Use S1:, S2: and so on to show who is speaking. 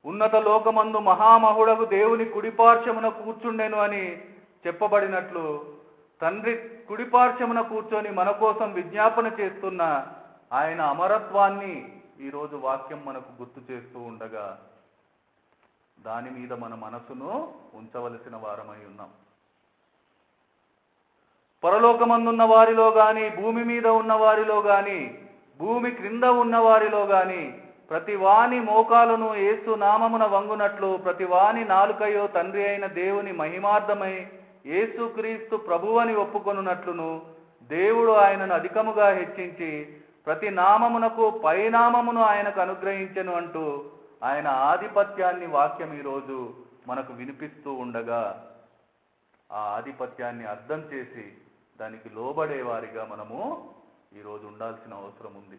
S1: ఉన్నత లోకమందు మహామహుడకు దేవుని కుడిపార్శ్వమున కూర్చుండెను అని చెప్పబడినట్లు తండ్రి కుడిపార్శ్వమున కూర్చొని మన కోసం విజ్ఞాపన చేస్తున్న ఆయన అమరత్వాన్ని ఈరోజు వాక్యం మనకు గుర్తు చేస్తూ ఉండగా దాని మీద మన మనసును ఉంచవలసిన వారమై ఉన్నాం. పరలోకమందున్న వారిలో గాని, భూమి మీద ఉన్న వారిలో గాని, భూమి క్రింద ఉన్న వారిలో గాని ప్రతి వాని మోకాలును యేసు నామమున వంగునట్లు ప్రతి వాని నాలుకయో తండ్రి అయిన దేవుని మహిమార్థమై యేసుక్రీస్తు ప్రభువని ఒప్పుకొనున్నట్లును దేవుడు ఆయనను అధికముగా హెచ్చించి ప్రతి నామమునకు పైనామమును ఆయనకు అనుగ్రహించెను అంటూ ఆయన ఆధిపత్యాన్ని వాక్యం ఈరోజు మనకు వినిపిస్తూ ఉండగా ఆ ఆధిపత్యాన్ని అర్థం చేసి దానికి లోబడే వారిగా మనము ఈరోజు ఉండాల్సిన అవసరం ఉంది.